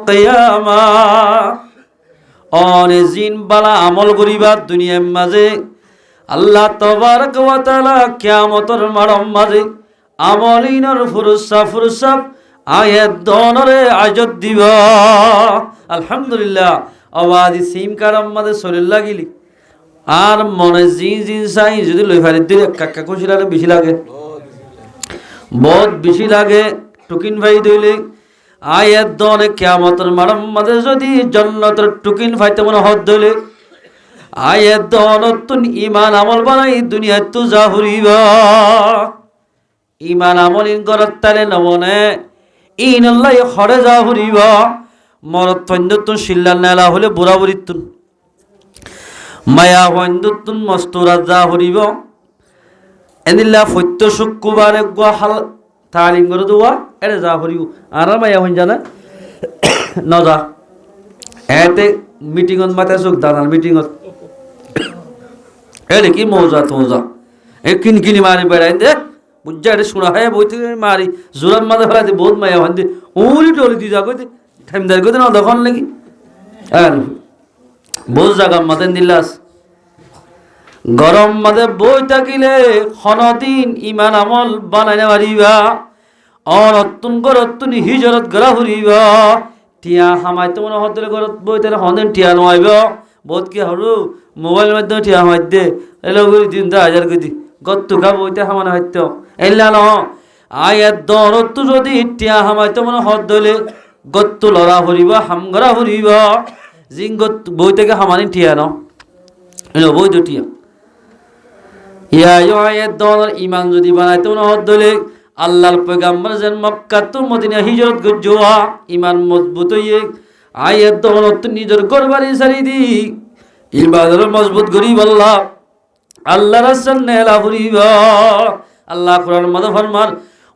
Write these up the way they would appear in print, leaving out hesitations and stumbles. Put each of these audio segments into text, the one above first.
কিয়ামা অনে জিন বালা আমল করিবা দুনিয়ার মাঝে আল্লাহ তাবারক ওয়া তাআলা কিয়ামতের মাঝে আমলিনর ফুরসা আয়াত দনরে আজত দিবা আলহামদুলিল্লাহ আওয়াজ সিম কারাম মাঝে শরীর লাগিলি আর মনে জিন চাই যদি লই ফারি দিলে কাকা খুশিলারে বেশি লাগে বহুত বেশি লাগে টুকিন ভাই দইলে আয়াত দনে কিয়ামতের মাঝে যদি জান্নাতের টুকিন ফাইতে মনে হদ দইলে আয়াত দনতুন ঈমান আমল বানাই দুনিয়াত তো জাহুরিবা ঈমান আমলিন গরত তালে নবনে ইনাল্লাহ খরে জাহুরিবা মরত ফন্দতুন শিল্লাল নালা হলে বুড়াবুড়িতুন মায়া ফন্দতুন মস্তুরা জাহুরিবা এনিল্লা ফত্য শুক্রবারে গোহাল তালিম করে দেওয়া এটা যা হরিও আর মায়া হইন জানা নজা এতে মিটিংত মাথায় চোখ দানার মিটিংত এলে কি মজা তোজা এ কিনকিনি মারি বেড়াই দে বুঝা এটা শোনা হয় বইতে মারি জোরার মাথা ফেলাতে বহুত মায়া হন দে উড়ি টলি দি যাগো দে টাইমদার করে না দখন নাকি আর বহুত জায়গা মাথায় নিলাস গরম মাঝে বই থাকিলে খনদিন ইমান আমল বানাই পারিবা অনতুন গরতুন হিজরত গড়া ফুরিবা টিয়া হামাইতে মনে হতলে গরত বই তাহলে হন্দেন টিয়া নমাইব বহুত কি হরু মোবাইল মাধ্যমে টিয়া হামাই দে এলো করে দিন 10,000 করে দি গত্তু গা বইতে হামানো হইত এলা ন আয়াত দরত যদি টিয়া হামাইতে মনে হত দলে গত্তু লড়া ফুরিবা হামগড়া ফুরিবা জিং গত বই থেকে হামানি টিয়া ন এলো বই তো টিয়া ইয়া আয়াত দনের ঈমান যদি বানাইতে না হদ দলে আল্লাহর পয়গম্বর যেন মক্কা তো মদিনা হিজরত গজোয়া ঈমান মজবুত হইয়ে আয়াত দনত নিজের ঘরবাড়ি ছাড়ি দি ইবাদত মজবুত করি আল্লাহ আল্লাহর রাসূল নেলা ফুরিবা আল্লাহ কোরআন মধ্যে ফরমান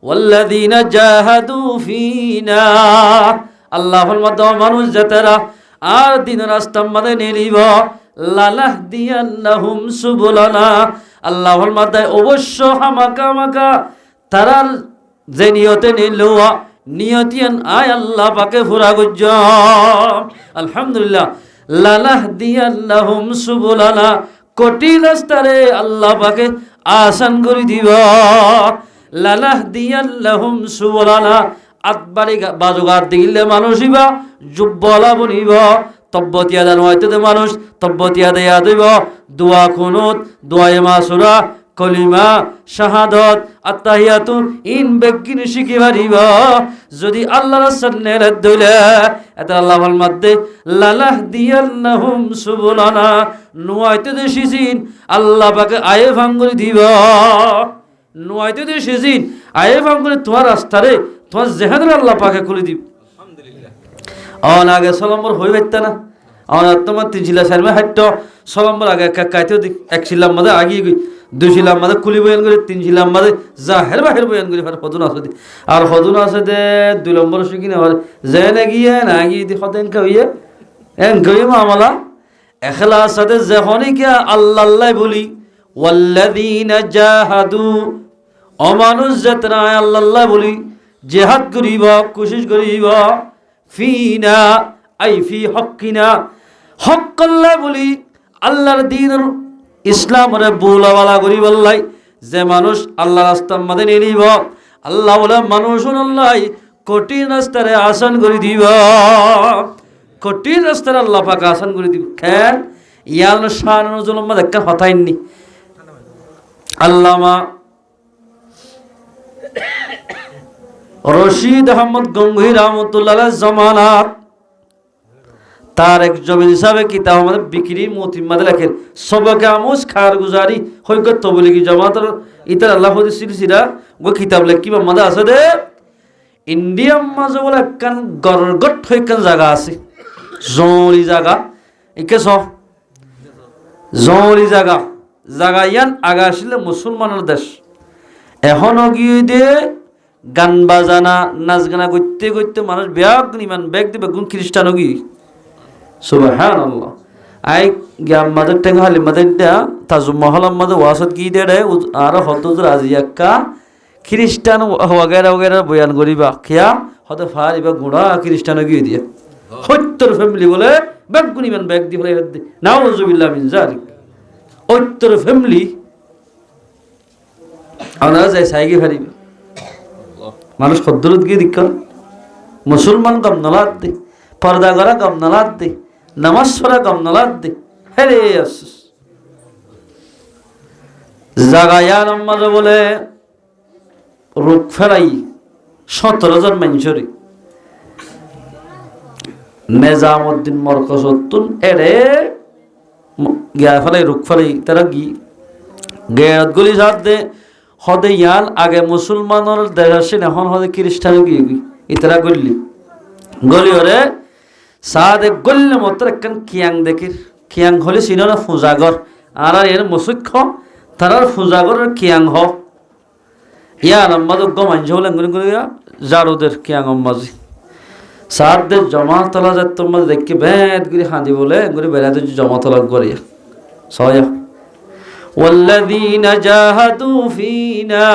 ওয়াল্লাযীনা জাহাদু ফিনা আল্লাহ ফরমাতো মানুষ যারা আর দিন রাস্তা মধ্যে নেলিবা লালাহদিয়ান্নাহুম সুবুলানা আল্লাহর মাথায় অবশ্য হামাকা তারার যে নিয়তে নিলুয়া নিয়তিয়ান আয় আল্লাহ পাকে ফুরা গুজ্জাম আলহামদুলিল্লাহ লালাহদিয়ান্নাহুম সুবুলানা কঠিন রাস্তারে আল্লাহ পাকে আসান করে দিবা লালাহদিয়ান্নাহুম সুবুলানা আতবাড়ি বাজুগার দিলে মানুষইবা জুব্বলা বনিবা তব্বতিয়া দান হয়তো মানুষ তব্বতিয়া দেয়া দেব দোয়া কুনুত দোয়ায়ে মাসুরা কলিমা শাহাদাত আত্তাহিয়াতু ইন বেগিন শিখি পারিবা যদি আল্লাহর রাসূলের দলে এটা আল্লাহর মধ্যে লালাহদিয়ান্নাহুম সুবুলানা নুয়াইতে দেশিন আল্লাহ পাকে আয়ে ভাঙ্গুরি দিবা নুয়াইতে দেশিন আয়ে ভাঙ্গুরি তোমার রাস্তারে তোমার জেহাদের আল্লাহ পাকে খুলে দিব আওয়ান আগে সলম্বর হয়ে পারত না আওয়ান তোমার 3 শিলা সারমে হাইট সলম্বর আগে কাইতেও দিক 1 শিলার মধ্যে আগিয়ে গই 2 শিলার মধ্যে কুলি বয়ান করে 3 শিলার মধ্যে জাহের বাহির বয়ান করে হদুন আছে দি আর হদুন আছে দে 2 নম্বর শিখি না জেনে গিয়ে না গিয়ে দি হদেন কইয়ে এন গই মামলা ইখলাস সাথে যখনই কি আল্লাহ আল্লাহ বলি ওয়াল্লাযীনা জাহাদু অমানুষ যারা আল্লাহ আল্লাহ বলি জিহাদ করিবা কোশিশ করিবা ফিনা আই ফি হক্কিনা হক আল্লাহ বলি আল্লাহর দ্বীনের ইসলামের বুলাওয়ালা করি বললাই যে মানুষ আল্লাহ রাস্তার মধ্যে নিব আল্লাহ বলে মানুষ আল্লাহ কঠিন রাস্তারে আসান করে দিব কঠিন রাস্তারে আল্লাহ পাক আসান করে দিব কেন ইয়াল শান নজুল মধ্যে একটা হতাইনি আল্লামা রশিদ আহমদ গঙ্গুহি রহমতুল্লাহ জামানাত তার এক জমিন হিসাবে কিতাব আমাদের বিক্রি মতিমাদে লেখেন সবকে আমুস খার গুজারি হইক তবলিগি জামাতের ইতার আল্লাহ সিলসিলা গো কিতাব লেখি মাদা আছে দে ইন্ডিয়ার মাঝে বলে একখান গরগট হইকান জায়গা আছে জলি জায়গা একে জলি জায়গা ইয়ান আগা আসলে মুসলমানের দেশ এখনো গিয়ে দিয়ে গান বাজানা নাচ গানা করতে করতে মানুষ ব্যাগ নিমান ব্যাগ দিবে গুণ খ্রিস্টান গিয়ে সুবহানাল্লাহ আই গ্যাম মাদের টেঙ্গা হালি মাদের দা তাজু মহলাম মাদে ওয়াসত গিয়ে দেয় আর হতজুর আজি একা খ্রিস্টান ওয়াগেরা বয়ান করিবা খেয়া হতে ফারিবা গুড়া খ্রিস্টান গিয়ে দিয়ে 70 ফ্যামিলি বলে ব্যাগ গুনিবেন, ব্যাগ দি ফেলাই দি নাউজুবিল্লাহ মিন যালিক। 70 ফ্যামিলি আপনারা যাই সাইগে হারিবে মানুষ খদ্দরত গিয়ে দিক্কর মুসলমান কম নলাদ দে, পর্দা করা কম নলাদ দে, নামাজ পড়া কম নলাদ দে। হেরে আফসোস জাগায়া নামাজ বলে রোগ ফেলাই 17 জন মানুষরে নেজামুদ্দিন মরকজতুন এরে গিয়া ফেলাই রোগ ফেলাই তারা গেয়াত গলি যাত দে হদে ইয়ান আগে মুসলমানের দেশে এখন হদে খ্রিস্টান গিয়ে ইতারা গল্লি গলি ওরে সাদে গল্লে মতো একখান কিয়াং দেখির কিয়াং হলে ছিল না ফুজাগর আর এর মুসুক্ষ তারার ফুজাগরের কিয়াং হ ইয়ান আম্মাদ গমাঞ্জ হলেন জারুদের কিয়াং আম্মাজি সাদদের জমাতলা যাত তোমার দেখি বেদ গুলি হাঁদি বলে গুলি বেড়াতে জমাতলা গড়িয়া সয়া والذين جاهدوا فينا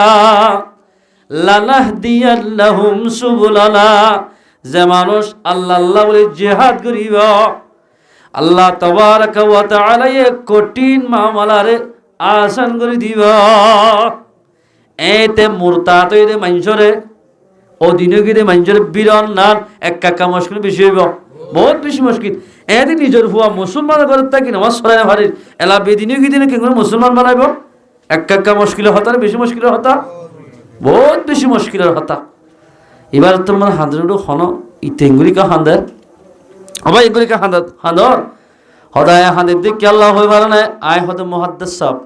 لنهدينهم سبلنا যে মানুষ আল্লাহ আল্লাহ বলে জিহাদ করিব আল্লাহ তাবারক ওয়া তাআলা এক কঠিন মামলারে আসান করে দিব। এতে মুরতাদ হইলে মানুষরে অদিনগিরে মানুষের বিরন নার এক কাকা মুশকিল বেশি হইব, বহুত বেশি মুশকিল। এদি নিজের হুয়া মুসলমান ঘরের থাকি নামাজ পড়ায় না ভারির এলা বেদিনীয় কি দিনে কেন মুসলমান বানাইব এক কাকা মুশকিলের হতা বেশি মুশকিলের হতা বহুত বেশি মুশকিলের হতা। এবার তোমার হাঁদরুডু হন ইতেঙ্গুরি কা হাঁদের আবার এগুলি কা হাঁদর হদায় হাঁদের দিক কে আল্লাহ হয়ে ভালো নাই আয় হতে মুহাদ্দিস সাহেব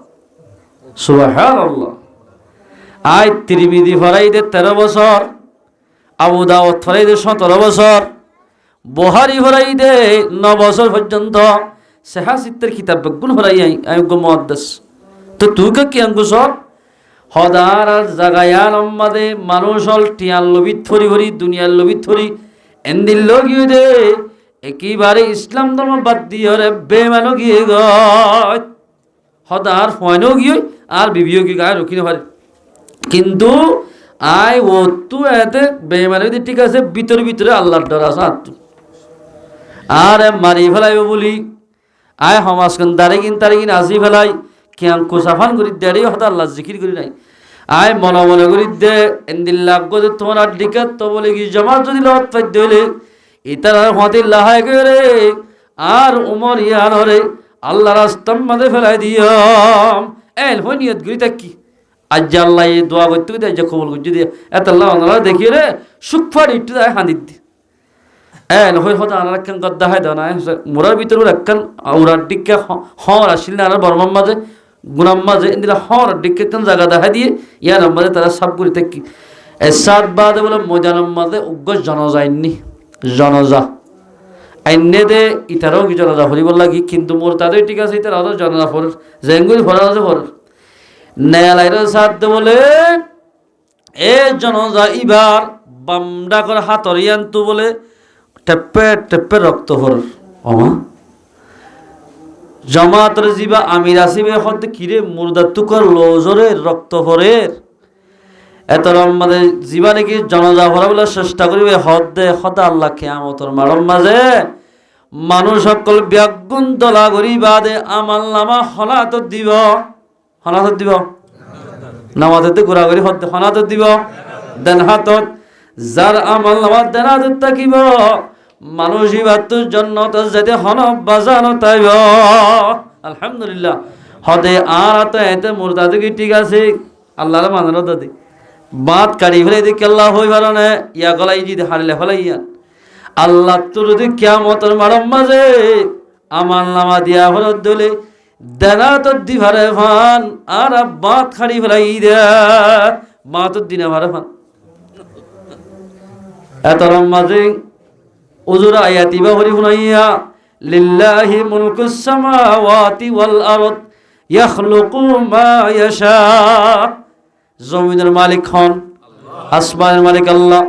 সুবহানাল্লাহ আয় তিরমিজি ফরাইদে 13 বছর, আবু দাউদ ফরাইদে 17 বছর, বুখারী ফরাইদে 9 বছর পর্যন্ত সাহাসিতের কিতাব বেগুন ফরাই আয়োগ্য মুহাদ্দিস। তো তুই কি আঙ্গুস হদার আর জাগায়াল আম্মাদে মানুষ হল টিয়াল লবিত ফরি ফরি দুনিয়ার লবিত ফরি এন্দিল লগিয়ে দে একেবারে ইসলাম ধর্ম বাদ দিয়ে রে বেমানো গিয়ে গয় হদার ফয়নো গিয়ে আর বিবিও গিয়ে গায়ে রক্ষিতে পারে কিন্তু আয় ও তু এতে বেমানো দিয়ে ঠিক আছে ভিতরে ভিতরে আল্লাহর ডর আছে আর মারি ফেলাইব বলি আয় সমাজখান দাঁড়িয়ে তারিকিন আসি ফেলাই কিয়াং কোসাফান করি দেড়ি হতা আল্লাহ জিকির করি নাই আয় মনে মনে করি দে এন্দিল্লাহ গদে তোমার আর ডিকাত তো বলে কি জমা যদি লত পাইতে হইলে ইতার হতে লাহাই করে আর উমর ইয়ান হরে আল্লাহ রাস্তার মাঝে ফেলাই দিয়ম এল হই নিয়ত করি থাকি আজ আল্লাহ এই দোয়া করতে করতে আজ কবল করছি দিয়ে এত আল্লাহ আল্লাহ দেখিয়ে রে সুখফার একটু দেয় হাঁদিত দি এল হই হতে আনার একখান গদ্দা হয় দেওয়া না মোরার ভিতরে একখান ওরার দিকে হর আসিল না আর বর্মার মাঝে গুনাম মাঝে এদিকে হর দিকে একখান জায়গা দেখা দিয়ে ইয়ার মাঝে তারা সাব করি থাকি এসাদ বাদে বলে ময়দানের মাঝে উগ্র জনজাইনি জনজা আইনে দে ইতারাও কি জনজা ফরিব লাগি কিন্তু মোর তাদের ঠিক আছে ইতারা জনজা ফর জেঙ্গুল ফরা আছে ফর নেয়ালাইর সাদ বলে এ জনজা ইবার বামডা করে হাতরিয়ান তু বলে টেপে টেপে রক্ত ফর অমা জমাতরে জিবা আমির আসিবে হতে কিরে মুর্দা তুকর লোজরে রক্ত ফরের এত আমাদের জীবনে কি জনজা ভরা বলে চেষ্টা করিবে হদে হদা আল্লাহ কিয়ামতের মারম মাঝে মানুষ সকল ব্যাগুণ দলা করি বাদে আমাল নামা হনাত দিব নামাজতে ঘোরাঘুরি হতে হনাত দিব দেন হাতত যার আমাল নামা দেন হাতত থাকিব মানুষ ইবাতুর জন্য তো যেতে হন বাজানো তাইব আলহামদুলিল্লাহ হদে আর তো এতে মুর্দা দিকে ঠিক আছে আল্লাহর মানানো দাদি বাত কাড়ি ফেলে দেখি আল্লাহ হই ভালো না ইয়া গলাই যদি হারিলে ফেলাইয়া আল্লাহ তোর যদি কিয়ামতের মারম মাঝে আমার নামা দিয়া হরত দলে দেনা তো দি ভারে ফান আর বাত খাড়ি ফেলাই দে বাত দিনে ভারে ফান এত মাঝে উজুরা আয়াতি বা হরি শুনাইয়া লিল্লাহি মুলকুস সামাওয়াতি ওয়াল আরদ ইয়াখলুকু মা ইয়াশা জমিনের মালিক হন আসমানের মালিক আল্লাহ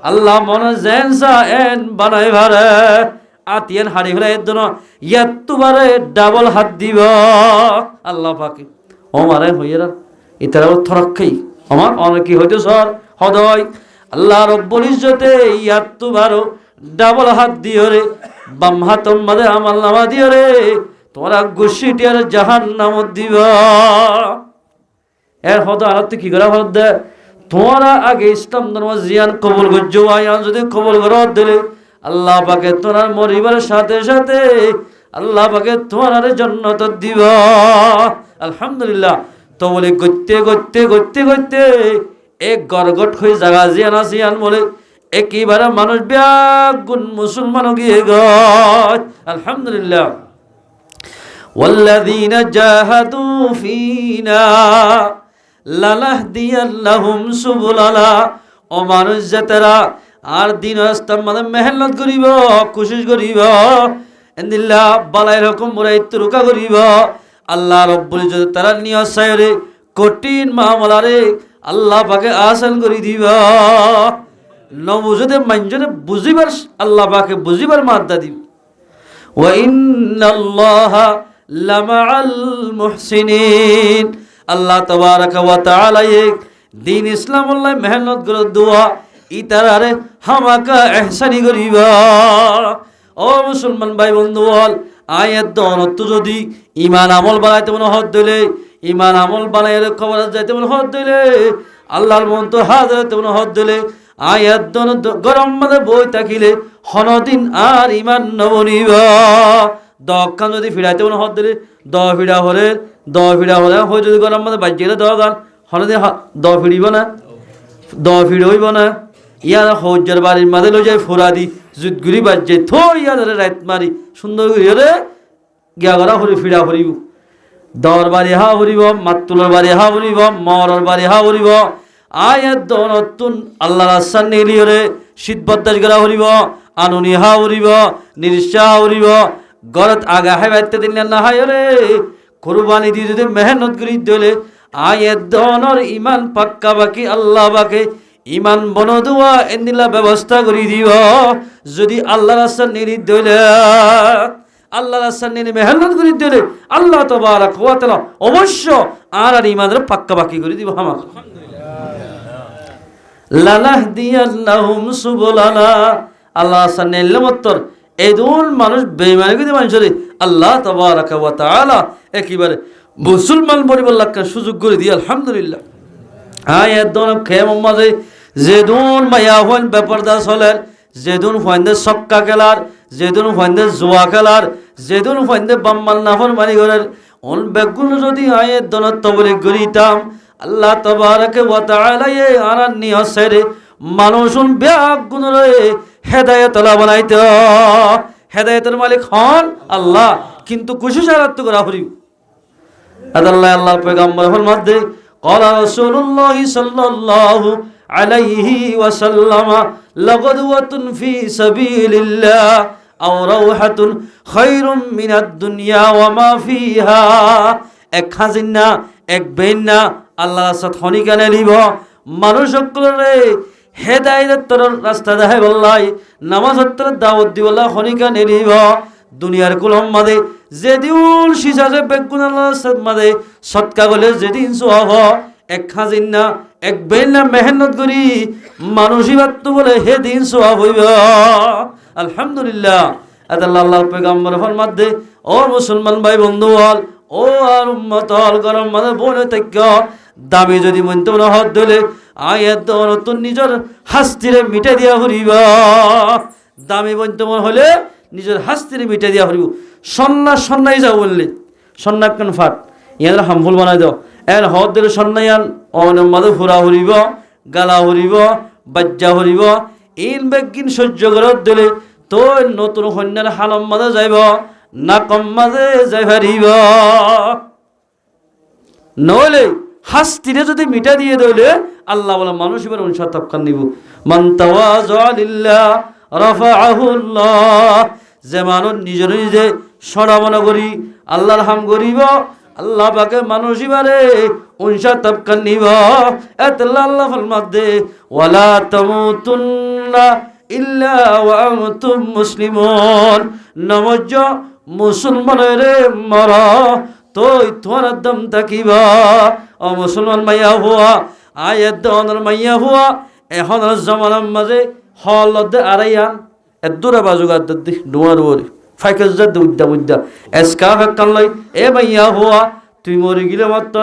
আল্লাহ মনে জেনসা এন বানাই ভারে আতিয়ান হাড়ি ফেলে এর জন্য ইয়াত্তু বারে ডাবল হাত দিব আল্লাহ পাকে ও মারে হইয়েরা ইতারাও থরক্ষেই আমার অনেক কি হইতো সর হদয় আল্লাহ রব্বুল ইজ্জতে ইয়াত্তু বারো ডাবল হাত দিও রে, বাম হাতর মাঝে আমল নামা দিও রে, তোমরা গুছিটি আর জাহান্নাম দিবা। এর হতো আর কি করা হত দে, তোমরা আগে ইসলাম ধর্ম জিয়ান কবুল করছো, আয়ান যদি কবুল করা দিলে আল্লাহ পাকে তোমার মরিবার সাথে সাথে আল্লাহ পাকে তোমার জান্নাত দিবা। আলহামদুলিল্লাহ। তো বলে গইতে গইতে গইতে গইতে এক গরগট হয়ে জায়গা জিয়ান আসিয়ান বলে একেবারে মানুষ ব্যাগুন মুসলমান গিয়ে গয়। আলহামদুলিল্লাহ। ওয়াল্লাযীনা জাহাদু ফীনা লানাহদিয়ান্নাহুম সুবুলানা। ও মানুষ জাতেরা আর দিন রাস্তার মধ্যে মেহনত করিব, কোশিশ করিব, ইনশাআল্লাহ বালাই রকম মুরাইত রুকা করিব। আল্লাহ রব্বুল ইজ্জত তারা নিয়ত সায়রে কঠিন মামলারে আল্লাহ পাকে আসান করে দিবা। নবুজতে মানজনে বুঝিবার আল্লাহ পাকে বুঝিবার মাদ্দা দিব। ওয়া ইন্নাল্লাহা লামাআল মুহসিনিন। আল্লাহ তাবারাকা ওয়া তাআলা এক দিন ইসলাম আল্লাহ মেহনত করে দোয়া ইতারারে হামাকা ইহসানি করিবা। ও মুসলমান ভাই বন্ধু বল, আয়াত দনত যদি ইমান আমল বানাইতে মনে হত দিলে, ইমান আমল বানাইলে খবর যাইতে মনে হত দিলে, আল্লাহর মন তো হাজারতে মনে হত দিলে, আয়াত দনত গরম মধ্যে বই থাকিলে হনদিন আর ইমান নবনিবা। দখান যদি ফিরাইতে মনে হত দিলে দ ফিরা হলে হয় যদি গরম মধ্যে বাজিয়ে দ গান হনদিন দ ফিরিব না, দ ফির হইব না। ইয়ার হজ্জার বাড়ির মাঝে লই যায় ফোরাদি জুতগুড়ি বাজছে থই ইয়াদের রাত মারি সুন্দর করে গিয়া গড়া হরি ফিরা হরিব। দর বাড়ি হা হরিব, মাতুলার বাড়ি হা হরিব, মরর বাড়ি হা হরিব। আয়াত নতুন আল্লাহ রাস্তার নিলিয়রে শীত বদাস গড়া হরিব, আনুনি হা হরিব, নির্সা হরিব। গড়ত আগা হাই বাইতে দিন না হাই রে কুরবানি দিয়ে যদি মেহনত করি দিলে আয়াত দনর ইমান পাক্কা বাকি আল্লাহ বাকে ইমান বনদুয়া এন্দিলা ব্যবস্থা করে দিব। যদি আল্লাহ রাস্তার নিরি দিলে আল্লাহ রাস্তার নিরি মেহনত করে দিলে আল্লাহ তাবারাক ওয়া তাআলা অবশ্য আর ইমানের পাক্কা বাকি করে দিব। আমাকে লানাহদিয়ান্নাহুম সুবুলানা। আল্লাহ রাস্তার নিলে মত্তর এই দুন মানুষ বেঈমানি করে মানুষরে আল্লাহ তাবারাক ওয়া তাআলা একেবারে মুসলমান পরিবার সুযোগ করে দিয়ে। আলহামদুলিল্লাহ। আয়াত দন খেম মাঝে যেদুন মায়া হন ব্যাপারদা চলেন, যেদুন ফাইন্দে সক্কা খেলার, যেদুন ফাইন্দে জুয়া খেলার, যেদুন ফাইন্দে বাম্মাল নাফর মারি করেন অন বেগুন যদি আয়াত দনত তবলিগ করিতাম আল্লাহ তাবারাকা ওয়া তাআলা এই আনার নিয়ত সেরে মানুষুন বেগুন রে হেদায়েত আলা বানাইতো। হেদায়েতের মালিক হন আল্লাহ, কিন্তু কোশিশ আরাত করা হরি আল্লাহ। আল্লাহর পয়গম্বর ফরমাতে قال رسول الله صلى الله عليه وسلم لغدوة في سبيل الله أو روحة خير من الدنيا وما فيها। এক খাজিনা এক বেইনা আল্লাহ সাথ হনি কানে লিব মানুষ সকলে হেদায়েতের রাস্তা দেখাই বললাই, নামাজ হত্তর দাওয়াত দিবলা হনি কানে লিব। দুনিয়ার কুলম মাদে যেদিন শিশাজে বেগুন আল্লাহ মাদে সৎকা গলে যেদিন সোয়াহ এক খাজিনা এক বেইনা মেহনত করি মানুষই বাত্ত বলে হে দিন সোয়াব হইব। আলহামদুলিল্লাহ। আল্লাহ পয়গম্বর ফরমাতে ও মুসলমান ভাই বন্ধু হল, ও আর উম্মত হল, গরম মাদে বলে তাক্য দাবি যদি মনতে মনে হত দিলে আয়াত নতুন নিজের হাস্তিরে মিটে দিয়া হরিবা। দামি বনতে মনে হলে নিজের হাস্তিরে মিটে দিয়া হরিব। সন্ন্যাই যাও বললে সন্ন্যাক কেন ফাট ইয়াদের হামফুল বানাই দাও এর হদ দিলে সন্ন্যায়ান অনের মাঝে ফুরা হরিব, গালা হরিব, বাজ্জা হরিব। ইন বেগিন সহ্য করে দিলে তো নতুন কন্যার হালম মাঝে যাইব না কম মাঝে যাই হারিব। নইলে হাস্তিরে যদি মিটা দিয়ে দিলে আল্লাহ বলে মানুষ এবার অনুসার তপকান দিব। মান তাওয়াযা লিল্লাহ রাফাআহু আল্লাহ। যে মানুষ নিজে নিজে সরা মনে করি আল্লাহর হাম করিব আল্লাহ পাকে মানুষ এবারে অনুসার তপকান নিব। এতলা আল্লাহ ফরমাতে ওয়ালা তামুতুন্না ইল্লা ওয়া আনতুম মুসলিমুন। নমজ মুসলমানের মর তোই তোমার দম থাকিবা। ও মুসলমান মাইয়া হুয়া আয়াত দনের মাইয়া হুয়া এখন জমানার মাঝে হল আড়াইয়ান এদুরা বাজুগার দি ডুয়ার ওরি ফাইকাজ উদ্দা উদ্দা এসকা ফেকান লই এ মাইয়া হওয়া তুই মরি গেলে মাত্র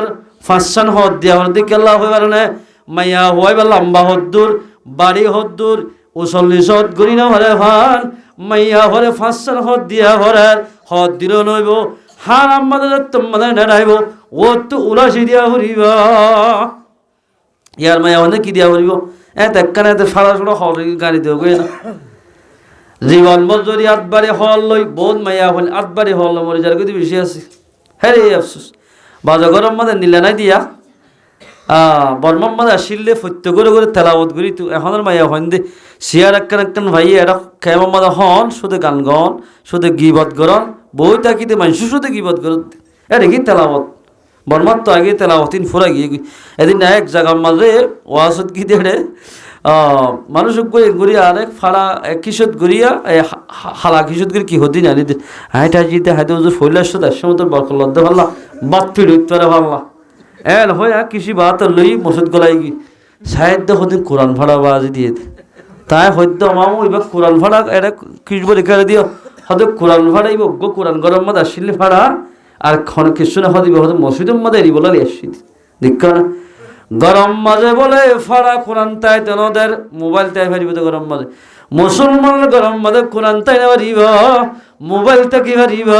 ফাঁসান হদ দিয়া হর দিকে আল্লাহ হয়ে পারে মাইয়া হওয়াই বা লম্বা হদ্দুর বাড়ি হদ্দুর উসল্লিশ হদ গরি না হরে ভান মাইয়া হরে ফাঁসান হদ দিয়া হরে হদ দিল নইব হার আমাদের তোমাদের নেড়াইব ও তো উলাসি দিয়া হরিবা ইয়ার মাইয়া মানে কি দিয়া হরিব দেখানে ফাড়া সড়া হল গাড়ি দেব না জীবন মজুরি আটবারে হল লই বহুত মাইয়া হল আটবারে হল মরে যার কিন্তু বেশি আছে হ্যাঁ রে আফসোস বাজা গরম মাদের নিলে নাই দিয়া বর্মার মাদে আসিলে ফত্য করে করে তেলাবত করি তো এখনের মাইয়া হন দে শিয়ার একখান ভাই এটা খেমার মাদা হন শুধু গান গন শুধু গিবত গরন বই তাকিতে মানুষ শুধু গিবত গরন এটা কি তেলাবত বর্মার তো আগে তেলাবতিন ফুরা গিয়ে এদিন এক জায়গার মাঝে ওয়াসত কি দেড়ে মানুষ গড়িয়া আরেক ফাড়া কিশোর গড়িয়া হালা কিশোর গড়ি কি হদিন আনি দে হাইটা জিতে হাইতে ফইলার সাথে একসময় তোর বরকল লদ্দে পারলা বাত ফির উত্তরে পারলা এন হয় কৃষি বাত লই মসুদ গলাই গি সাহিত্য হদিন কোরআন ভাড়া বাজি দিয়ে তাই হদ্য মামু এবার কোরআন ভাড়া এটা কিসব রেখে দিও হয়তো কোরআন ভাড়া এই বজ্ঞ কোরআন গরম মাদ আসলে ভাড়া আর কিছু না হদিব হয়তো মসজিদের মাদে এরি বলে আসছি দেখ না গরম মাঝে বলে ফাড়া কোরআন তাই তোদের মোবাইল তাই ফারিব তো গরম মাঝে মুসলমান গরম মাঝে কোরআন তাই না পারিব মোবাইল তাকি পারিব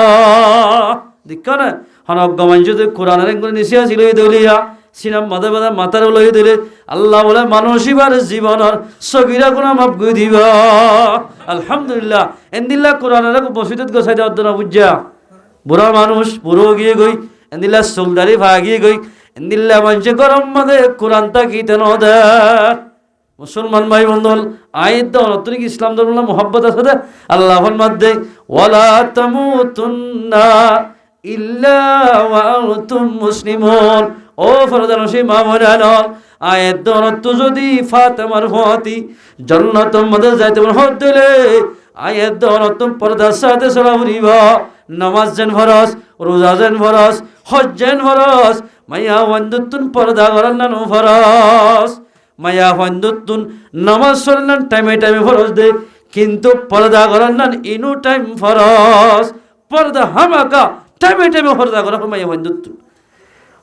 দেখ না হনজ্ঞ মানুষ কোরআনের একগুলো নিচে আসিল দলিয়া সিনাম মাদে মাদে মাতার লই দিলে আল্লাহ বলে মানসিবার জীবনের সগিরা গুণা মাপ গই দিব আলহামদুলিল্লাহ এন্দিল্লা কোরআনের মসজিদত গোছাই দেওয়ার না বুঝা বুড়া মানুষ বুড়ো গিয়ে গই এন্দিল্লা সোলদারি ভাগিয়ে গই এন্দিল্লা মানুষে গরম মাদে কোরআন তাকিতে নদে মুসলমান ভাই বন্ধু আয়াত নতুন ইসলাম ধর্ম মোহাব্বত আছে আল্লাহর মধ্যে ওয়ালা তামুতুন্না ইল্লা ওয়া আনতুম মুসলিমুন ও ফরদানসী মামুনান আয়াত দনত যদি ফাতেমার হতি জান্নাতের মধ্যে যাইতে হত দিলে আয়াত দনত পর্দার সাথে চলাবরিবা নামাজ যেন ফরজ রোজা যেন ফরজ হজ যেন ফরজ মাইয়া ওয়ান্দুতুন পর্দা করার নানো ফরজ মায়া ওয়ান্দুতুন নামাজ পড়লেন টাইমে টাইমে ফরজ দে কিন্তু পর্দা করার নান ইনু টাইম ফরজ পর্দা হামাকা টাইমে টাইমে পর্দা করা মাইয়া ওয়ান্দুতুন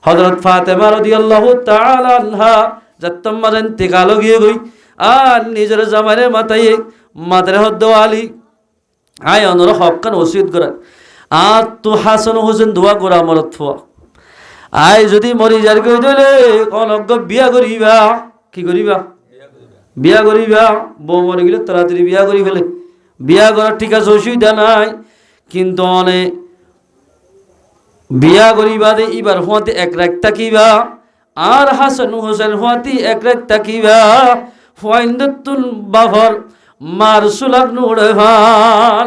হযরত ফাতেমা রাদিয়াল্লাহু তাআলা আনহা যত্তম মার ইন্তেকাল গিয়ে গই আর নিজের জামাইরে মাতারে হদ্দ আলী আয় অনর হককান ওসিয়ত করা আর তো হাসান হোসেন দোয়া করা মরত ফোয়া আয় যদি মরি যার কই দিলে অনজ্ঞ বিয়া করিবা কি করিবা বিয়া করিবা বউ মরে গেলে তাড়াতাড়ি বিয়া করি ফেলে বিয়া করার ঠিক আছে অসুবিধা নাই কিন্তু অনেক বিয়া করিবা দে এবার হতে এক রাত তাকিবা আর হাসান হোসেন হতে এক রাত তাকিবা ফাইন্দতুল বাফর মার সুলাগ নুড়ে ভান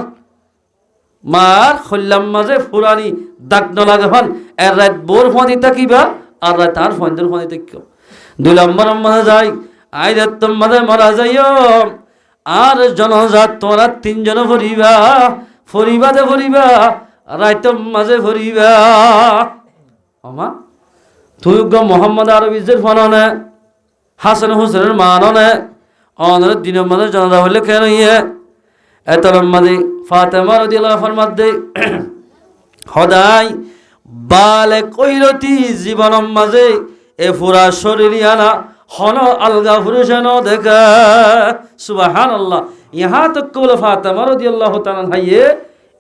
মার খল্লাম মাঝে ফুরানি দাগ ন লাগে ভান এর রাত বোর হতে তাকিবা আর রাত আর ফাইন্দর হতে তাকিও দুই নম্বর মাঝে যাই আই রাত মাঝে মারা যাইও আর জনজাত তোরা তিনজন ফরিবা ফরিবা দে ফরিবা রাইতম মাঝে ফরিবা আমা তুই মোহাম্মদ আরবিজের ফননে হাসান হোসেনের মাননে অনের দিনের মাঝে জানাজা হইলে কেন ইয়ে এতর মাঝে ফাতেমা রাদিয়াল্লাহু ফরমাত দে হদাই বালে কইরতি জীবন মাঝে এ ফুরা শরীরিয়ানা হন আলগা ফুরুষেন দেখা সুবহানাল্লাহ ইহা তো কল ফাতেমা রাদিয়াল্লাহু তাআলা হাইয়ে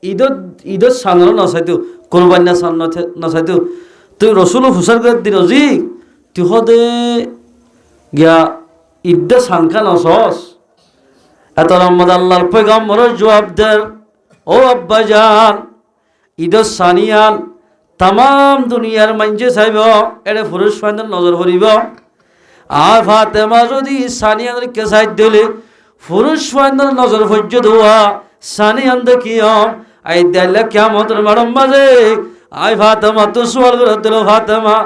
ঈদত সানর নচাইতো কোরবান না সান নচাইতো তুই রসুল হুসার করে দিল জি তুই হদে গিয়া ঈদ সানখা নচস এত রহমদ আল্লাহর পয়গম্বর জবাব দের ও আব্বা জান ঈদত সানিয়ান তাম দুনিয়ার মানছে চাইব এড়ে পুরুষ ফাইন নজর করিব আর ফাতেমা যদি সানিয়ান কেসাই দিলে পুরুষ ফাইন নজর ভজ্য দোয়া সানিয়ান দেখিয়ম আই দেলা কিয়ামতের মারম বাজে আই ফাতেমা তো সওয়াল করে দিল ফাতেমা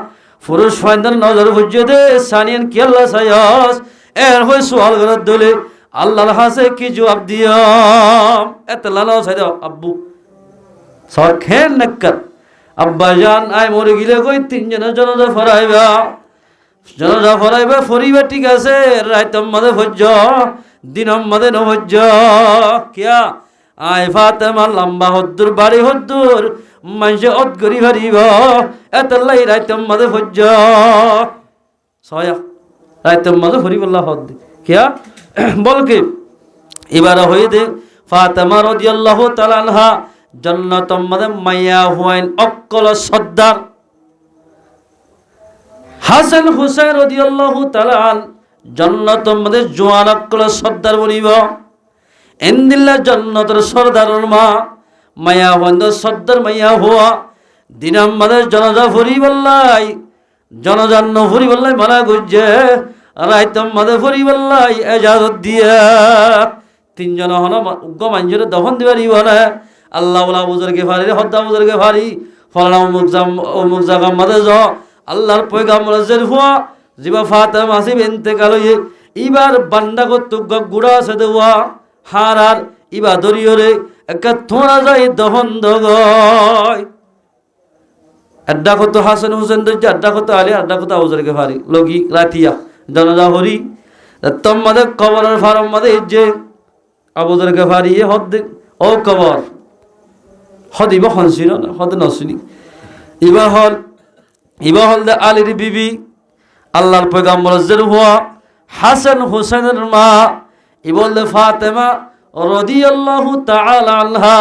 পুরুষ ফাইন্দার নজর বুঝে দে সানিয়ান কি আল্লাহ সায়াস এর হই সওয়াল করে দিলে আল্লাহর হাসে কি জবাব দিয়াম এতলা না সাইদ আব্বু সরখেন নকর আব্বা জান আই মরে গিলে কই তিনজন জনজা ফরাইবা ফরিবা ঠিক আছে রাইতম মাঝে ভজ্য দিনম মদে নহজ্জ কিয়া আয় ফাতেমা লম্বা হদ্দুর বাড়ি হদ্দুর মানুষে অদগরি হারিব এতলাই রাইতম মদে হজ্জ ছয়া রাইতম মদে হরিবল্লাহ হদ কিয়া বলকে এবার হয়ে দে ফাতেমা রাদিয়াল্লাহু তাআলা আনহা জান্নাতম মদে মাইয়া হুয়াইন অক্কল সর্দার হাসান হুসাইন রাদিয়াল্লাহু তাআলা আন জান্নাতম মদে জোয়ান অক্কল সর্দার বনিব এন্দিল্লা জান্নাতের সর্দারের মা মায়া হুয়াইন সর্দার মাইয়া হুয়া দিনাম মদে জনজা ফুরিবল্লাই জনজান্ন ফুরিবল্লাই মারা গুজে রাইতম মদে ফুরিবল্লাই এজাজত দিয়া তিনজন হন উগ্র মানুষের দফন দিবারিব না আল্লাহ ওলা বুজুর্গে ফারি হদ্দা বুজুর্গে ফারি ফলানা অমুক জায়গা মাদে য আল্লাহর পয়গাম্বর জের হুয়া জিবা ফাতেমা আসিব ইন্তেকাল হয়ে ইবার বান্দা কর্তব্য গুড়া আছে দেওয়া হারার ইবা দরিয়রে একটা থোড়া যায় দহন দগয় আড্ডা কত হাসান হুসেন দজ্জা আড্ডা কত আলী আড্ডা কত বুজুর্গে ফারি লগি রাতিয়া জনজা হরি তম মাদে কবরের ফারম মাদে ইজ্জে আবুজুর্গে ফারি হদ ও কবর হদ ইবা হনসিন হদ নসিনি ইবা হল দে আলীর বিবি আল্লাহর পয়গাম্বর জের হুয়া হাসান হুসেনের মা ইবল দে ফাতেমা রাদিয়াল্লাহু তাআলা আনহা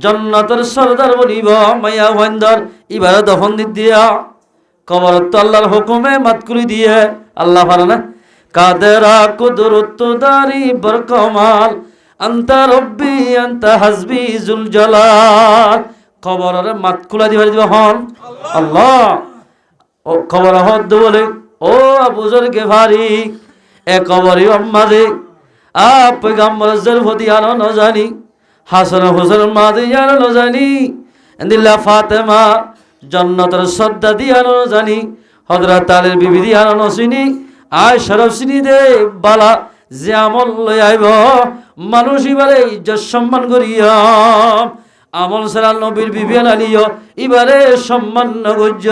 জান্নাতের সরদার বনিব মাইয়া ওয়ান্দার ইবার দফন দিয়া কবর তো আল্লাহর হুকুমে মাতকুলি দিয়ে আল্লাহ ফারানা কাদেরা কুদরত দারি বরকমাল আন্তা রব্বি আন্তা হাসবি জুল জালাল কবরের মাতকুলা দিবা হন আল্লাহ ও কবর হদ বলে ও বুজুর্গে ভারি এ কবরি আম্মাদে পয়গাম্বর জের হদি আনো ন জানি হাসান হুসেন মাদে জানো ন জানি দিল্লা ফাতেমা জান্নাতের সদ্দা দিয়ানো ন জানি হযরত আলীর বিবি দিয়ানো ন চিনি আয় শরফ চিনি দে বালা যে আমল লই আইব মানুষ ইবারে ইজ্জত সম্মান করিয়াম আমল সারা নবীর বিবি আলিও ইবারে সম্মান নগজ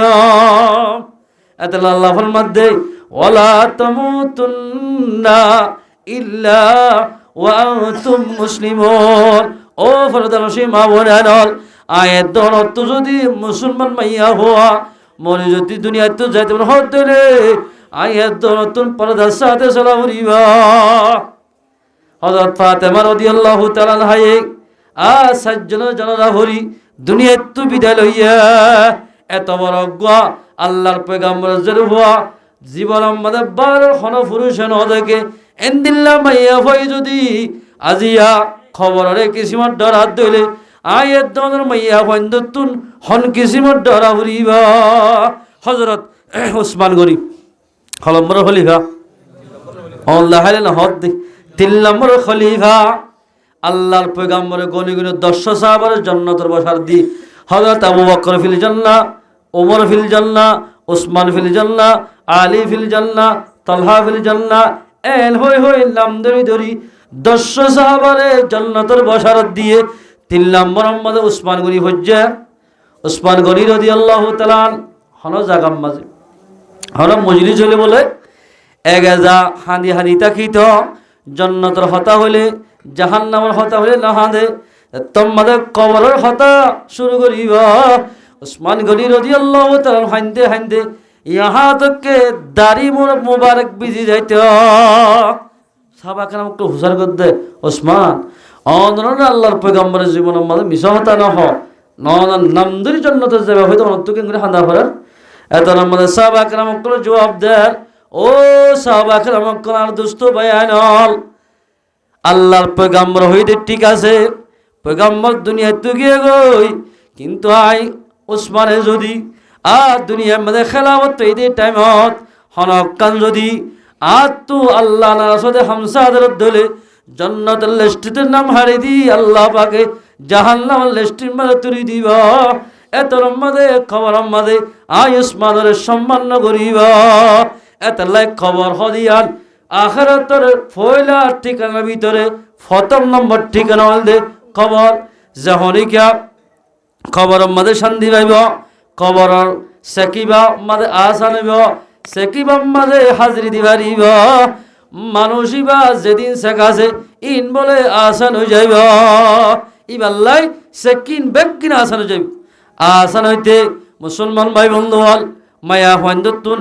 এতলা আল্লাহর মধ্যে ওয়ালা তামুতুন্না ইল্লা ওয়া আনতুম মুসলিমুন ও ফরদানসী মা বোনেরা আয়াত দনত যদি মুসলমান মাইয়া হওয়া মনে যদি দুনিয়াতে তো যাইতে হতে আয়াত দনতুন পর্দার সাথে চলাবরিবা হযরত ফাতেমা রাদিয়াল্লাহু তাআলা আনহা সাজ্জন জনরা হরি দুনিয়াত তো বিদায় লইয়া এত বড় গা আল্লাহর পয়গাম্বর জের হুয়া জীবন আমাদের বার খন পুরুষ নদেকে এন্দিল্লা মাইয়া হই যদি আজিয়া খবরে কিসিমত ডরাত দইলে আয়াত দনের মাইয়া হইন্দতুন হন কিসিমত ডরা হরিবা হযরত ওসমান গনি নম্বর খলিফা আল্লাহ না হদ 3 নম্বর খলিফা আল্লাহর পয়গাম্বরে গনি গনি 10 সাহাবার জান্নাতের বসার দি হযরত আবু বকর ফিল জান্নাহ ওমর ফিল জান্নাহ ওসমান ফিল জান্নাহ আলী ফিল জান্নাহ তালহা ফিল জান্নাহ এল হই নাম ধরি 10 সাহাবারে জান্নাতের বসার দিয়ে 3 নম্বর মধ্যে ওসমান গনি হজ্জা ওসমান গনি রাদিয়াল্লাহু তাআলা হন জাগাম মাঝে হন মজলিস হলে বলে এগাজা হানি তাকিত জান্নাতের হতা হলে জাহান্নামের হতা হলে না হাঁদে তোমাদের কবরের হতা শুরু করিব ওসমান গনি রাদিয়াল্লাহু তাআলা হাঁদে ইহা তকে দাড়ি মুবারক বিজি যাইত সাহাবাকে একটু হুশার কর দে ওসমান অনরন আল্লাহর পয়গম্বরের জীবনের মধ্যে মিছা হতা না হ নাম ধরে জান্নাতে যাবে হয়তো অন্তকে করে হাঁদা করার এত নম্বরে সাহাবাকে একটু জবাব দেয় ও সাহাবাকে একটু আর দুস্থ বয়ান আল্লাহর পয়গম্বর হইতে ঠিক আছে পয়গম্বর দুনিয়াতে গিয়ে গই কিন্তু আই ওসমানে যদি দুনিয়ার মধ্যে খেলাবত এই টাইমত হনকান যদি তু আল্লাহ নারাসদে হামসাদের দলে জান্নাতের লিস্টিতে নাম হারি দি আল্লাহ পাকে জাহান্নামের লিস্টির মধ্যে তুলি দিব এত মধ্যে খবর মধ্যে ওসমানের সম্মান করিবা এত লাইক খবর হদিয়ান আখিরাতের পয়লা ঠিকানার ভিতরে প্রথম নম্বর ঠিকানা হলদে খবর যখনইকা খবর মধ্যে শান্তি পাইব খবর সেকিবা মাঝে আশা নেব সেকিবা মাঝে হাজরি দিবারিব মানুষই বা যেদিন শেখাছে ইন বলে আসান হয়ে যাইব ইবাল্লাই সেকিন বেকিন আসান হয়ে যাইব আসান হইতে মুসলমান ভাই বন্ধু হল মায়া ফাইন্দতুন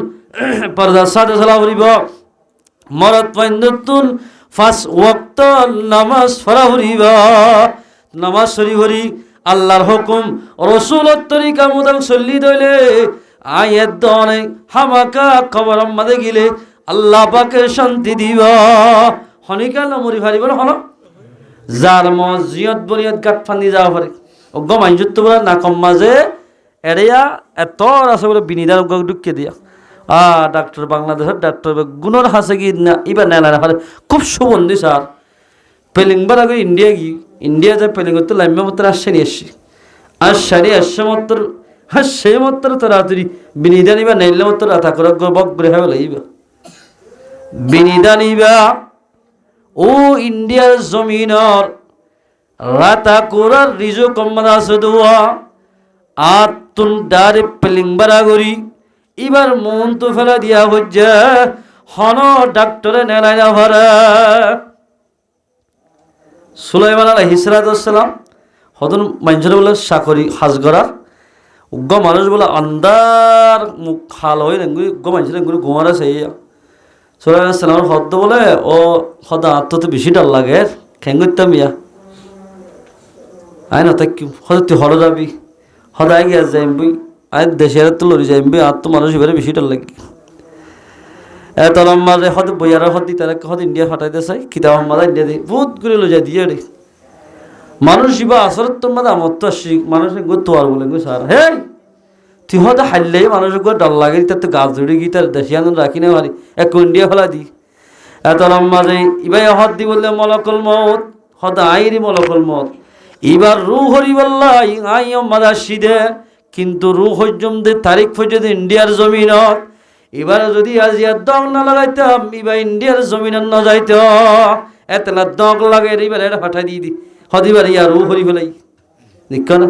পর্দার সাথে চলা ফুরিব মরদ ফাইন্দতুন 5 ওয়াক্ত নামাজ পড়া ফুরিব নামাজ সরি হরি আল্লাহর হুকুম রাসূলের তরিকা মতন চলি দইলে আয়াত দনে হামাকা খবর আমাদে গিলে আল্লাহ পাকে শান্তি দিব হনিকাল মরি ফারিব হলো যার মজিয়ত বরিয়ত গাত ফান্দি যাওয়া পারে অজ্ঞ মাইজুত বলে না কম মাঝে এড়িয়া এত আছে বলে বিনিদার অজ্ঞ ঢুকিয়ে দিয়া ডাক্তার বাংলাদেশের ডাক্তার গুণর হাসে কি না ইবার নেলা না খুব সুবন্ধি স্যার পেলিংবার আগে ইন্ডিয়া গিয়ে ইন্ডিয়া যায় পেলিং করতে লাইমে মতো আসছে নিয়ে এসছি আর সারি আসছে মতো হ্যাঁ সে মতো তাড়াতাড়ি বিনিদা নিবা নাইলে মতো রাতা করে বক করে হবে লাইবা বিনিদা নিবা ও ইন্ডিয়ার জমিনর রাতা করার রিজো কম্মাদা আছে দোয়া আর তুন ডারে পেলিংবারা করি এবার মন তো ফেলা দিয়া হচ্ছে হন ডাক্তারে নেলাই না ভরা সুলাইমান আলাইহিস সালাম হতন মানুষের বলে চাকরি হাজ করার উগ্র মানুষ বলে আন্দার মুখ খাল হয়ে উগ্র মানুষের ঘুমারে সেই সুলাইমান সালামের হদ্দ বলে ও সদা আত্মতে বেশি ডাল লাগে খেঙ্গতাম ইয়া আয় না তাই হয়তো তুই হল যাবি সদায় গিয়া যাইম বই আয় দেশের তো লড়ি যাইম বই আর তো মানুষ এবারে বেশি ডাল লাগে এতলম মাঝে হদ বইয়ার হদি তারা হদ ইন্ডিয়া ফাটাইতে চাই কিতাব মাদা ইন্ডিয়া দিয়ে বহুত করে লো যাই দিয়ে রে মানুষ ইবা আসর তোর মাদা আমার তো আসি মানুষের গো তোয়ার বলে গো স্যার হে তুই হয়তো হারলেই মানুষের গো ডাল লাগে তার তো গাছ ধরে গিয়ে তার দেশি আনন্দ রাখি না পারি এক ইন্ডিয়া ফেলা দি এতলম মাঝে ইবাই হদ দি বললে মলকল মত হদ আইরি মলকল মত এবার রু হরি বল্লা আই মাদা সিদে কিন্তু রু হজম দে তারিখ পর্যন্ত ইন্ডিয়ার জমিনত এবার যদি আজিয়া দগ না লাগাইতাম এবার ইন্ডিয়ার জমিনের না যাইত এতলা দগ লাগে এবার এটা ফাটাই দিয়ে দি হদিবার ইয়া রু হরি ফেলাই দেখ না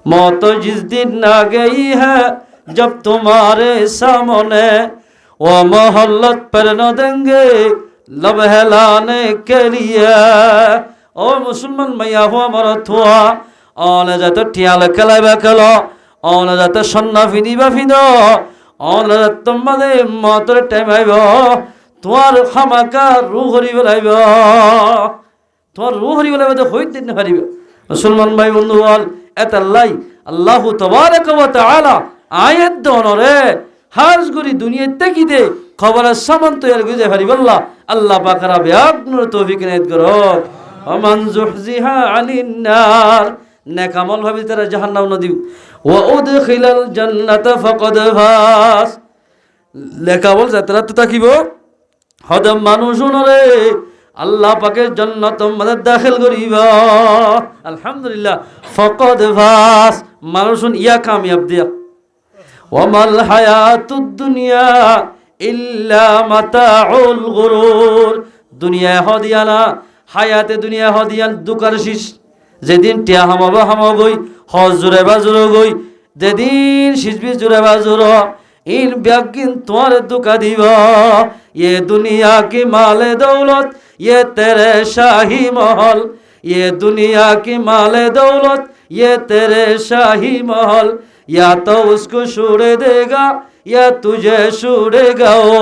মত জিস দিন না গই হ্যাঁ জব তোমারে সামনে ও মহল্লত पर न देंगे लब हिलाने के लिए ও মুসলমান মাইয়া হো আমার থুয়া অনে যত টিয়ালে খেলাইবা খেলো অনে যত সন্না ফিদিবা ফিদো অনে তোমাদের মতর টাইম আইব তোমার খামাকা রু হরি বেলাইব তোমার রু হরি বেলাইব তো হইতে না পারিব মুসলমান ভাই বন্ধু বল এতাল্লাই আল্লাহু তাবারাক ওয়া তাআলা আয়াত দনরে হাজ গরি দুনিয়াতে কি দে খবরের সামান তৈরি করে পারিব আল্লাহ পাক রাবে আপনার তৌফিক ইনায়াত করো ওমান যুহজিহা আনিন নার নেকামল ভাবে তারা জাহান্নাম না দিও ওয়া উদখিলাল জান্নাতা ফাকাদ ফাস নেকামল যাত্রা তো তাকিব হদম মানুষুনরে আল্লাহ পাকের জান্নাত মধ্যে দাখিল করিবা আলহামদুলিল্লাহ ফাকাদ ফাস মানুষুন ইয়া কামিয়াব দিয়া ওয়ামাল হায়াতুদ দুনিয়া ইল্লা মাতাউল গুরুর দুনিয়া হদিয়ানা হায়াতে দুনিয়া হদিয়ান দুকার শীষ যেদিন টিয়া হামাবা হামাগই হজ জোরে বা জোর গই যেদিন শিসবি জোরে বা জোর ইন ব্যাগিন তোমার দুকা দিব ये दुनिया की माले दौलत ये तेरे शाही महल ये दुनिया की माले दौलत ये तेरे शाही महल या तो उसको छोड़े देगा या तुझे छोड़ेगा ओ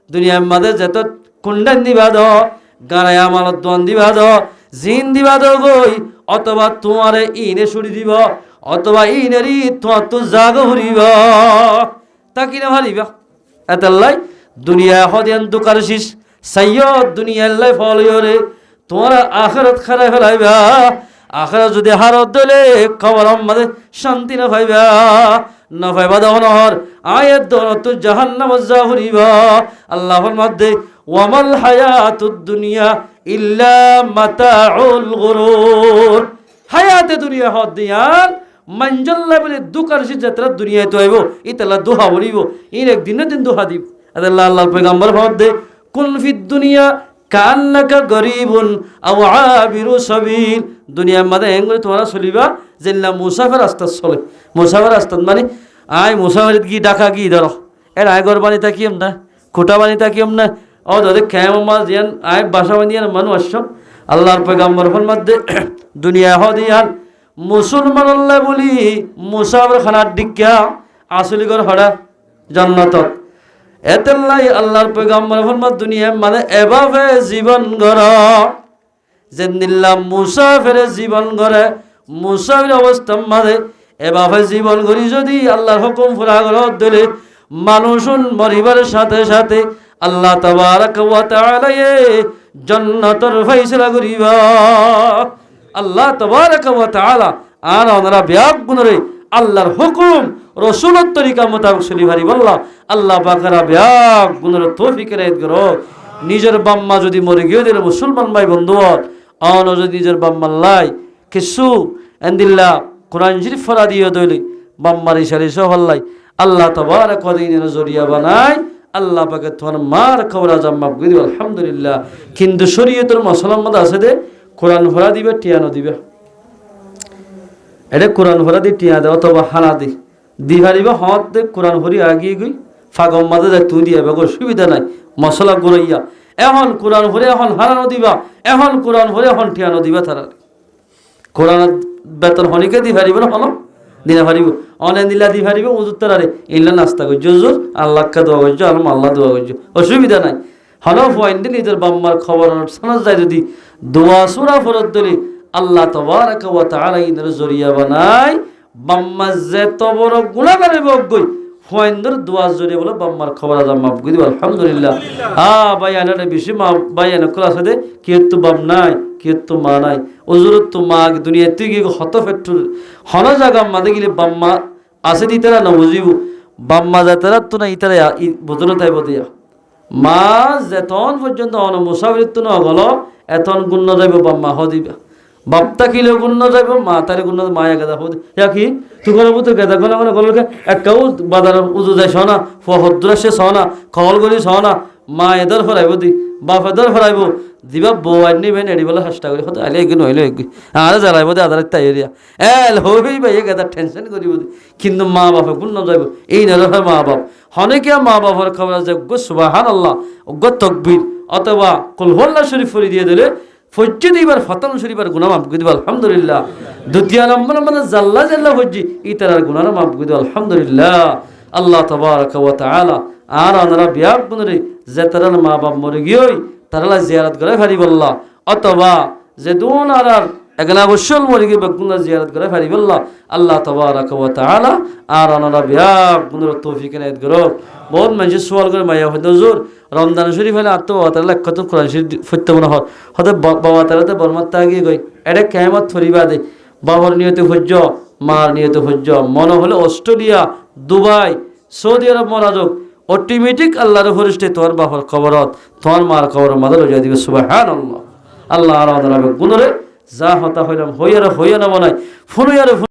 दुनिया मदे जत कुंडन दिबा दो গাড়ায় আমার দন দিবা দ জিন দিবা দ গই অথবা তোমারে ইনে ছুড়ি দিব অথবা ইনেরই তোমার তো জাগ হরিব তা কিনা হারিবা এতাল্লাই দুনিয়া হদিয়ান দুকার শীষ সাইয়দ দুনিয়া লাই ফলরে তোমার আখিরাত খারাপ ফেলাইবা আখিরাত যদি হারত দিলে খবর আমাদের শান্তি না পাইবা না পাইবা দহনহর আয়াত দহন তো জাহান্নাম যা হরিবা আল্লাহর মধ্যে ওয়ামাল হায়াতুদ দুনিয়া ইল্লা মাতাউল গুরুর হায়াতে দুনিয়া হদিয়ান মঞ্জল্লা বলে দুকার শীষ যাত্রা দুনিয়ায় তো আইব ইতালা দোহা বলিব ইন একদিন না দিন দোহা দিব আল্লাহ আল্লাহর পয়গম্বর ভাবদে কুন ফিদ দুনিয়া কান্নাকা গরিবুন আও আবিরু সাবিল দুনিয়ার মধ্যে এঙ্গুলি তোমরা চলিবা যেলা মুসাফির রাস্তা চলে মুসাফির রাস্তা মানে আয় মুসাফির কি ডাকা কি ধরো এর আয় গর বানি তাকিম না কোটা বানি তাকিম না ও যদি কেমন দিয়ান আয় বাসা বানিয়ান মানুষ আসছ আল্লাহর পয়গাম্বর ফরমাতে দুনিয়া হদিয়ান মুসলমান আল্লাহ বলি মুসাফির খানার দিক্কা আসলি ঘর হড়া জান্নাতত এতেল্লাই আল্লাহর পয়গাম্বর ফরমাত দুনিয়া মানে এভাবে জীবন গড় যেনিল্লা মুসাফির জীবন গড়ে মুসাফির অবস্থা মানে এভাবে জীবন গড়ি যদি আল্লাহর হুকুম পুরা করত দিলে মানুষ মরিবার সাথে সাথে আল্লাহ তাবারক ওয়া তাআলা জান্নাতের ফয়সালা করিবা আল্লাহ তাবারক ওয়া তাআলা আর ওনারা ব্যাগ গুণরে আল্লাহর হুকুম রাসূলের তরিকা মোতাবেক চলি পারি বললা আল্লাহ পাকেরা ব্যাগ গুণরে তৌফিক রেদ করো নিজের বাম্মা যদি মরে গিয়ে দিলে মুসলমান ভাই বন্ধু অন যদি নিজের বাম্মা লাই কিছু এন্দিল্লা কোরআন শরীফ ফরা দিয়ে দইলে বাম্মার ইশারে সহল্লাই আল্লাহ তাবারক ওয়া তাআলা জরিয়া বানাই আল্লাহ পাকে তোমার মার খবরা জাম্মা গদি আলহামদুলিল্লাহ কিন্তু শরীয়তের মসলার মধ্যে আছে দে কোরআন ভরা দিবে টিয়ানো দিবে এটা কোরআন ভরা দি টিয়া দে অথবা হানা দি দিহারিবা হত দে কোরআন ভরি আগিয়ে গই ফাগম মাঝে দেখ তুই দিয়ে বেগর সুবিধা নাই মশলা গুড়াইয়া এখন কোরআন ভরে এখন হারানো দিবা এখন কোরআন ভরে এখন টিয়ানো দিবা তারা কোরআন বেতন হনিকে দি ভারিব না হলো দিনা ভারিব অনেক দিলা দি ভারিব উজুত্তরারে ইল্লা নাস্তা করছো জোর আল্লাহকে দোয়া করছো আলম আল্লাহ দোয়া করছো অসুবিধা নাই হলো পয়েন্টে নিজের বাম্মার খবর শোনা যায় যদি দোয়া সুরা ফরত দিলে আল্লাহ তাবারক ওয়া তাআলা ইনের জরিয়া বানায় বাম্মা যে তবর গুনাহগারে বগই পয়েন্টর দোয়া জরিয়া বলে বাম্মার খবর আজম মাফ করে দিবা আলহামদুলিল্লাহ ভাই আনারে বেশি মা ভাই আনা ক্লাস আছে কি তো বাম নাই কি তো মা নাই ওজুরত তো মা দুনিয়া তুই কি হত ফেট্টুর হন জায়গা মাদে গেলে বাম্মা আছে দি তারা না বুঝিব বাম্মা যা তারা তো না ইতারা বুঝল তাই বদিয়া মা যেতন পর্যন্ত অন মুসাফির না গল এতন গুণ যাইব বাম্মা হদিবা বাপ্তা কিলে গুণ যাইব মা তারে গুণ মায়া গেদা হদি কি তুই করবো তো গেদা গলা গলা গলকে একটাও বাজার উজু যায় সনা ফদ্রা সে সনা কল গলি সনা মা এদের ফরাইব দি বাপ এদের ফরাইব দিবা বউ আই নিবেন এড়ি বলে চেষ্টা করি হয়তো আইলে এগিয়ে নইলে এগিয়ে আরে জ্বালাইব দে আদার তাই এরিয়া এল হবেই ভাই গেদার টেনশন করিব কিন্তু মা বাপে গুণ যাইব এই নরফে মা বাপ হনেকে মা বাবার খবর আছে গো সুবহানাল্লাহ গো তাকবীর অথবা কুল হুয়াল্লাহ শরীফ পড়ি দিয়ে দিলে ফজ্জি দিবার ফতন শরীফের গুনাহ মাফ করে দিবা আলহামদুলিল্লাহ দ্বিতীয় নম্বর মানে জাল্লা জাল্লা ফজ্জি ইতারার গুনাহ মাফ করে দিবা আলহামদুলিল্লাহ আল্লাহ তাবারক ওয়া তাআলা আর আমরা বিয়াক গুনরে যে তারা মা বাপ মরে গিয়েই তারা জিয়ারত করে ফারিবল্লাহ অথবা যে দুন আর এগলা গোসল মরে গিয়ে বেগুনা জিয়ারত করে ফারিবল্লাহ আল্লাহ তাবারক ওয়া তাআলা আর আমরা বিয়াক গুনরে তৌফিক এনায়েত করো বহুত মানুষ সওয়াল করে মাইয়া হুজুর রমজান শরীফ হলে আত্মবাতার লেখত কোরআন শরীফ ফত্য মনে হয় হতে বাবা তারাতে বর্মাত্তা আগিয়ে গই এটা কেমত ফরিবা দে বাবার নিয়তে হজ্জ মার নিয়তে হজ্জ মনে হলে অস্ট্রেলিয়া দুবাই সৌদি আরব মনোযোগ অটোমেটিক আল্লাহর ফরিস্তে তোমার বাবার খবরত তোমার মার খবর মাদল হয়ে দিবে সুবহানাল্লাহ আল্লাহ আর গুণরে যা হতা হইলাম হইয়ার হইয়া না বানাই ফোন